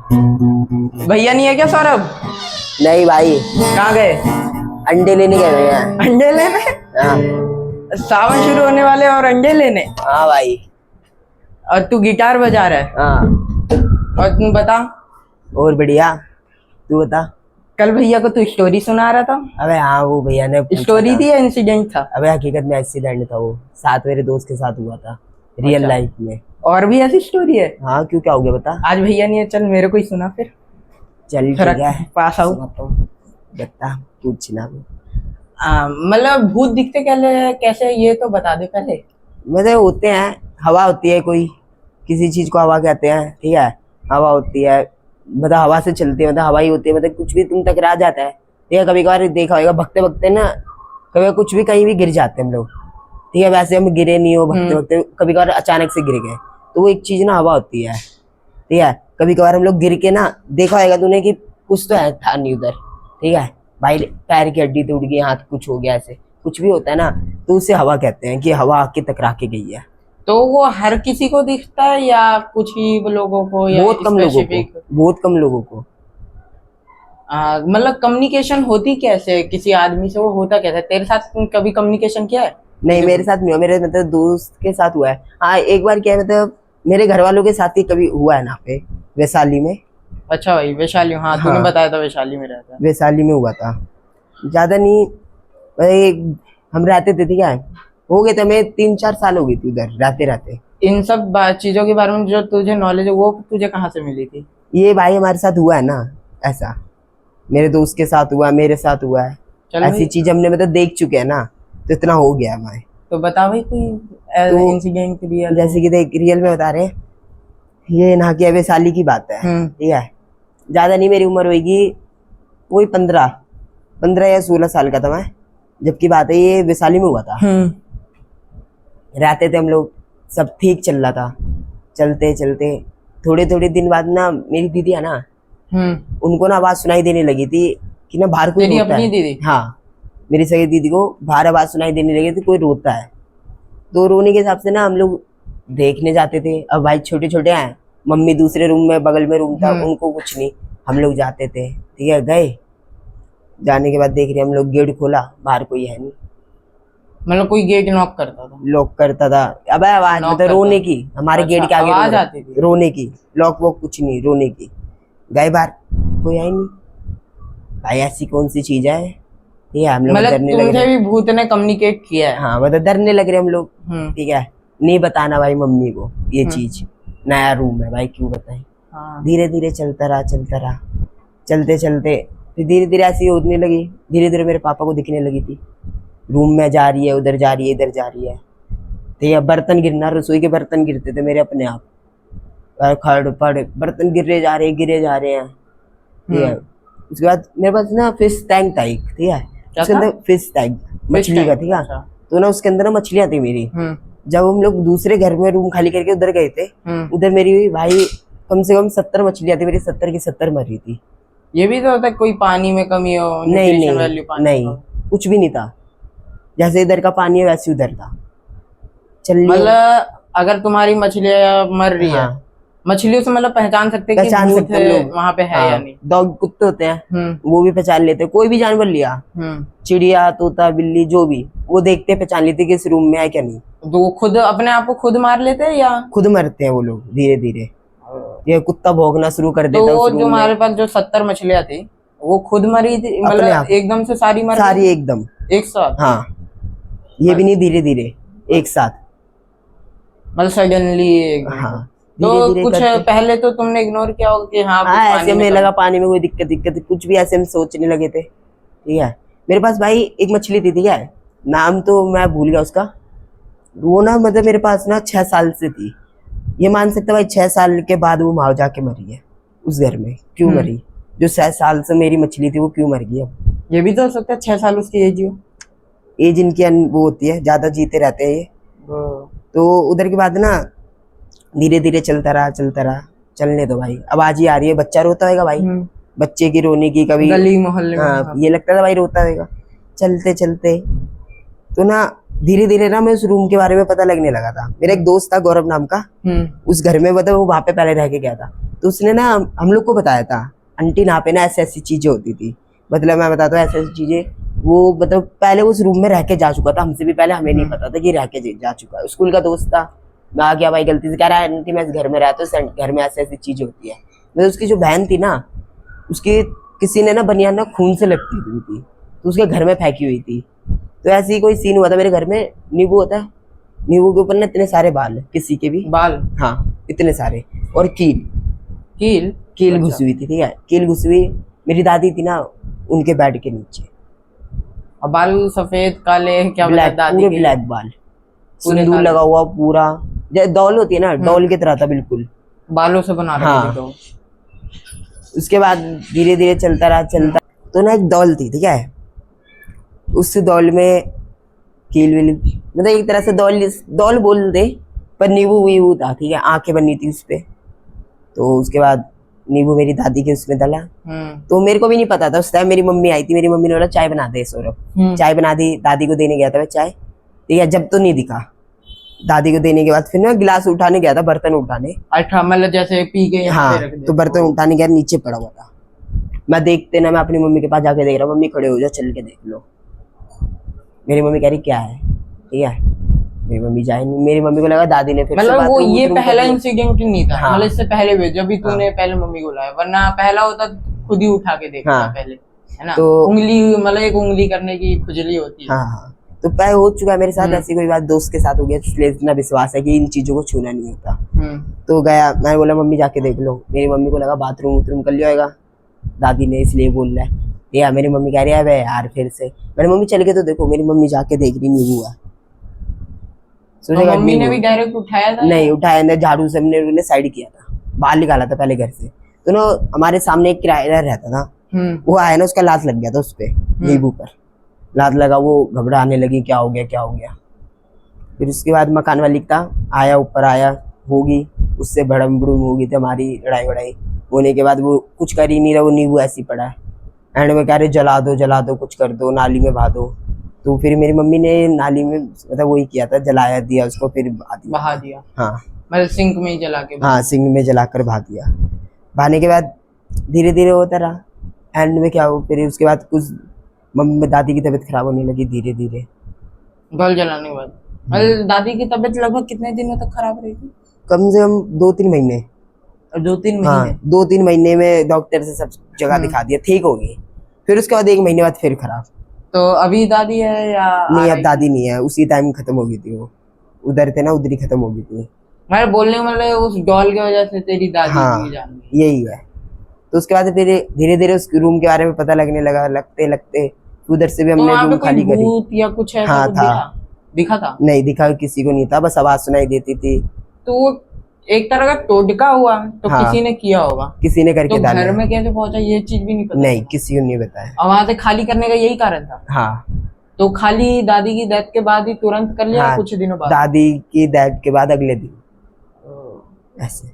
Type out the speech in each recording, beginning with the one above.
भैया नहीं है क्या सौरभ? नहीं भाई, कहाँ गए? अंडे लेने गए भैया। अंडे लेने? हाँ। सावन शुरू होने वाले और अंडे लेने? हाँ भाई। और तू गिटार बजा रहा है? हाँ। और तुम बता। और बढ़िया, तू बता। कल भैया को तू स्टोरी सुना रहा था। अबे हाँ, वो भैया ने स्टोरी थी या इंसिडेंट था? अबे हकीकत में एक्सीडेंट था, वो साथ मेरे दोस्त के साथ हुआ था रियल अच्छा। लाइफ में। और भी ऐसी स्टोरी है? हाँ, क्यों, क्या हो गया बता। आज भैया नहीं है, चल मेरे को ही सुना फिर। चल थोड़ा ठीक है, पास आओ। सुनाता हूँ। बता, पूछ ना। मतलब भूत दिखते कैसे ये तो बता दे पहले। मतलब होते हैं, हवा होती है, कोई किसी चीज को हवा कहते हैं, ठीक है। हवा होती है, मतलब हवा से चलती है, मतलब हवा ही होती है, मतलब कुछ भी तुम टकरा जाता है, ठीक है। कभी कभार देखा होगा भगते भगते ना, कभी कुछ भी कहीं भी गिर जाते हैं हम लोग, ठीक है। वैसे हम गिरे नहीं हो, भगते भगते कभी कभार अचानक से गिर गए, तो वो एक चीज ना हवा होती है, ठीक है। कभी कभार हम लोग गिर के ना, देखा होगा तूने कि कुछ तो है था नहीं उधर, ठीक है भाई, पैर की हड्डी टूट गई, हाथ कुछ हो गया, ऐसे कुछ भी होता है ना, तो उसे हवा कहते हैं कि हवा आके टकरा के गई है। तो वो हर किसी को दिखता है या कुछ ही लोगों को या बहुत कम लोगों को, बहुत कम लोगों को। मतलब कम्युनिकेशन होती कैसे किसी आदमी से, वो होता कैसे? तेरे साथ कभी कम्युनिकेशन किया है? नहीं, मेरे साथ नहीं हुआ, मेरे मतलब दोस्त के साथ हुआ है। हाँ, एक बार क्या है, मतलब मेरे घर वालों के साथ ही कभी हुआ है ना, पे वैशाली में। अच्छा भाई, वैशाली? हाँ, तूने बताया था वैशाली में रहता है। वैशाली में हुआ था, ज्यादा नहीं, हम रहते थे, ठीक है। हो गए थे, हमें 3-4 साल हो गई थी उधर रहते रहते। इन सब चीजों के बारे में जो तुझे नॉलेज है वो तुझे कहाँ से मिली थी? ये भाई हमारे साथ हुआ है ना, ऐसा मेरे दोस्त के साथ हुआ है, मेरे साथ हुआ है, ऐसी चीज हमने मतलब देख चुके हैं ना, तो इतना हो गया हमारे। तो बता भाई कोई इंसिडेंट रियल। जैसे कि देख, रियल में बता रहे हैं, ये ना कि वैशाली की बात है, ठीक है। ज्यादा नहीं, मेरी उम्र होगी वही 15 या 16 साल का था मैं, जबकि बात है ये वैशाली में हुआ था। रहते थे हम लोग, सब ठीक चल रहा था, चलते चलते थोड़े थोड़े दिन बाद ना, मेरी दीदी है ना, उनको ना आवाज सुनाई देने लगी थी कि ना बाहर कोई रोता है। दीदी? हाँ, मेरी सगी दीदी को बाहर आवाज सुनाई देने लगी थी, कोई रोता है। तो रोने के हिसाब से ना हम लोग देखने जाते थे। अब भाई छोटे छोटे हैं, मम्मी दूसरे रूम में, बगल में रूम था, उनको कुछ नहीं, हम लोग जाते थे, ठीक है। गए, जाने के बाद देख रहे हम लोग, गेट खोला, बाहर कोई है नहीं। मतलब कोई गेट नॉक करता था? लॉक करता था। अब आवाज मतलब रोने की, हमारे गेट के आगे आवाज आती थी रोने की, लॉक वॉक कुछ नहीं, रोने की। गए बाहर, कोई है नहीं। भाई ऐसी कौन सी चीज है, ठीक है। हम लोग डरने लग रहे, भी भूत ने कम्युनिकेट किया है? हाँ, मतलब डरने लग रहे हम लोग, ठीक है। नहीं बताना भाई मम्मी को ये चीज, नया रूम है भाई, क्यों बताएं। धीरे धीरे चलता रहा, चलते चलते फिर धीरे धीरे ऐसी होने लगी, धीरे धीरे मेरे पापा को दिखने लगी थी, रूम में जा रही है, उधर जा रही है, इधर जा रही है, ठीक है। बर्तन गिरना, रसोई के बर्तन गिरते थे मेरे अपने आप, खड़ पड़ बर्तन गिरे जा रहे हैं, ठीक है। उसके बाद मेरे पास ना फिश टैंक था एक, ठीक है। उसके अंदर फिश टैंक मछली का, ठीक है। तो ना उसके अंदर ना मछलियां थी मेरी। जब हम लोग दूसरे घर में रूम खाली करके उधर गए थे, उधर मेरी भाई कम से कम 70 मछलियां थी मेरी, 70 की 70 मरी थी। ये भी तो होता है कोई पानी में कमी हो? नहीं, कुछ भी नहीं था, जैसे इधर का पानी है वैसे उधर था। मतलब अगर तुम्हारी मछलियां मर रही है, मछलियों से मतलब पहचान सकते हैं लोग वहाँ पे है या नहीं? डॉग, कुत्ते होते हैं, वो भी पहचान लेते हैं, कोई भी जानवर लिया, चिड़िया, तोता, बिल्ली, जो भी, वो देखते पहचान लेते कि इस रूम में है क्या नहीं। तो वो खुद अपने आप को खुद मार लेते हैं या? खुद मरते हैं वो लोग धीरे धीरे, ये कुत्ता भौंकना शुरू कर देता है। तो जो हमारे पास जो 70 मछलियां थी वो खुद मरी थी, मतलब एकदम से सारी मर? सारी एकदम एक साथ? हाँ, ये भी नहीं, धीरे धीरे एक साथ, मतलब सडनली। हाँ, तो कुछ पहले तो तुमने इग्नोर किया होगा कि हाँ ऐसे में लगा पानी में कोई दिक्कत कुछ भी, ऐसे हम सोचने लगे थे, ठीक है। मेरे पास भाई एक मछली थी, ठीक है, नाम तो मैं भूल गया उसका। वो ना मतलब मेरे पास ना 6 साल से थी, ये मान सकते भाई 6 साल के बाद वो माँ जाके मरी है उस घर में। क्यों मरी? जो 6 साल से मेरी मछली थी वो क्यों मर गई? अब ये भी तो हो सकता है 6 साल उसकी एज हो, एज इनकी वो होती है, ज्यादा जीते रहते हैं ये। तो उधर के बाद ना धीरे धीरे चलता रहा, चलने दो भाई, आवाज ही आ रही है, बच्चा रोता होगा भाई, बच्चे की रोने की, कभी गली मोहल्ले में, ये लगता था भाई रोता होगा। चलते चलते तो ना धीरे धीरे ना मैं उस रूम के बारे में पता लगने लगा था। मेरा एक दोस्त था गौरव नाम का, उस घर में, मतलब वो वहां पे पहले रह के गया था, तो उसने ना हम लोग को बताया था, आंटी यहाँ पे ना ऐसी ऐसी चीजें होती थी। मतलब मैं बताता हूँ ऐसी ऐसी चीजें, वो मतलब पहले उस रूम में रह के जा चुका था, हमसे भी पहले, हमें नहीं पता था कि रह के जा चुका है। स्कूल का दोस्त था, मैं आ गया भाई गलती से, कह रहा है आंटी मैं इस घर में रहता हूँ, घर में ऐसी ऐसी चीजें होती है। मतलब उसकी जो बहन थी ना, उसकी किसी ने ना बनियान ना खून से लपटी हुई थी, तो उसके घर में फेंकी हुई थी। तो ऐसे ही कोई सीन हुआ था मेरे घर में। नींबू होता है, नींबू के ऊपर ना इतने सारे बाल, किसी के भी बाल, हाँ इतने सारे, और कील कील कील घुसी हुई थी, ठीक है, कील घुसी हुई। मेरी दादी थी ना, उनके बेड के नीचे। और बाल सफेद काले क्या ब्लैक, दादी पूरे के? ब्लैक बाल, सिंदूर लगा हुआ पूरा, जैसे डॉल होती है ना, डॉल की तरह था बिल्कुल, बालों से बना रखी थी। तो उसके बाद धीरे धीरे चलता रहा, चलता, तो ना एक डॉल थी, ठीक है, उस डॉल में कील विल, मतलब एक तरह से डॉल बोल दे, पर नींबू वीबू था, ठीक है, आंखें बनी थी उस पे। तो उसके बाद नींबू मेरी दादी के उसमें डाला। तो मेरे को भी नहीं पता था उस टाइम, मेरी मम्मी आई थी, मेरी मम्मी ने बोला चाय बना दे सौरभ। चाय बना दी, दादी को देने गया था मैं चाय, ठीक है, जब तो नहीं दिखा। दादी को देने के बाद फिर मैं गिलास उठाने गया था, बर्तन उठाने। अच्छा, मतलब जैसे पी के हाँ, तो बर्तन उठाने गया, नीचे पड़ा हुआ था। मैं देखते ना, मैं अपनी मम्मी के पास जाके देख रहा, मम्मी खड़े हो जाओ, चल के देख लो। मेरी मम्मी कह रही क्या है, ठीक है, मेरी मम्मी जाए नहीं, मेरी मम्मी को लगा दादी ने फिर मतलब वो ये पहला इंसिडेंट नहीं था। हाँ, मतलब इससे पहले भी जब भी तूने पहले मम्मी को लाया, वरना पहला होता खुद ही उठा के देखता पहले, है ना? तो उंगली, मतलब एक उंगली करने की खुजली होती है। हाँ, तो पहले हो चुका है मेरे साथ, ऐसी कोई बात दोस्त के साथ हो गया, इसलिए इतना विश्वास है कि इन चीजों को छूना नहीं होता। तो गया, मैं बोला मम्मी जाके देख लो। मेरी मम्मी को लगा बाथरूम वूथरूम कर लिया होगा दादी ने, इसलिए बोल रहा है। या मेरी मम्मी कह रही है यार फिर से, मैंने मम्मी चल के तो देखो, मेरी मम्मी जाके देख रही, नहीं हुआ। तो मम्मी ने भी डायरेक्ट उठाया था? नहीं उठाया, ना झाड़ू से हमने साइड किया था, बाहर निकाला था पहले घर से। तो ना हमारे सामने एक किराएदार रहता था, वो आया ना, उसका लात लग गया था उस पे, नींबू पर लात लगा, वो घबराने लगी, क्या हो गया क्या हो गया। फिर उसके बाद मकान मालिक था, आया, ऊपर आया, होगी उससे भड़म भड़ूम होगी थी हमारी लड़ाई वड़ाई। होने के बाद वो कुछ कर ही नहीं रहा, वो नींबू ऐसे ही पड़ा है। एंड में कह रहे जला दो कुछ कर दो, नाली में बहा दो। तो फिर मेरी मम्मी ने नाली में मतलब वही किया था, जलाया दिया उसको, फिर बहा दिया। हाँ, मतलब सिंक में ही जला के? हाँ, सिंक में जलाकर बहा दिया। बहाने के बाद धीरे धीरे होता रहा। एंड में क्या हो, फिर उसके बाद कुछ मम्मी दादी की तबीयत खराब होने लगी धीरे धीरे। गल जलाने के बाद मतलब दादी की तबीयत लगभग कितने दिनों तक खराब रही थी? कम से कम 2-3 महीने। 2-3 महीने? हाँ, 2-3 महीने में डॉक्टर से सब जगह दिखा दिया, ठीक हो गई। फिर उसके बाद 1 महीने बाद फिर खराब। तो अभी दादी है या नहीं, अब दादी नहीं है, उसी टाइम खत्म हो गई थी वो, उधर थे ना, उधर ही खत्म हो गई थी। मैं बोलने मतलब उस डॉल की वजह से तेरी दादी हाँ, जान गई। यही है। तो उसके बाद फिर धीरे धीरे उस रूम के बारे में पता लगने लगा, लगते लगते उधर से भी हमने रूम खाली करी। भूत या कुछ ऐसा हाँ, कुछ था, दिखा था? नहीं दिखा, किसी को नहीं था, बस आवाज सुनाई देती थी। तो एक तरह का टोटका हुआ तो हाँ, किसी ने किया होगा, किसी ने करके डाला। घर में कैसे पहुंचा ये चीज भी नहीं पता? नहीं, किसी को नहीं बताया। और वहां से खाली करने का यही कारण था? हाँ। तो खाली दादी की डेथ के बाद ही तुरंत कर लिया? हाँ, कुछ दिनों बाद? दादी की डेथ के बाद अगले दिन ऐसे,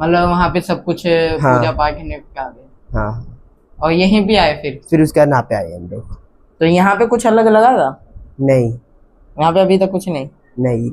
मतलब वहां पे सब कुछ पूजा पाठ निपटा गए। हाँ, और यहीं पे आए फिर उसके बाद यहाँ पे आए हम लोग। तो यहाँ पे कुछ अलग लगा था? नहीं, यहाँ पे अभी तक कुछ नहीं? नहीं।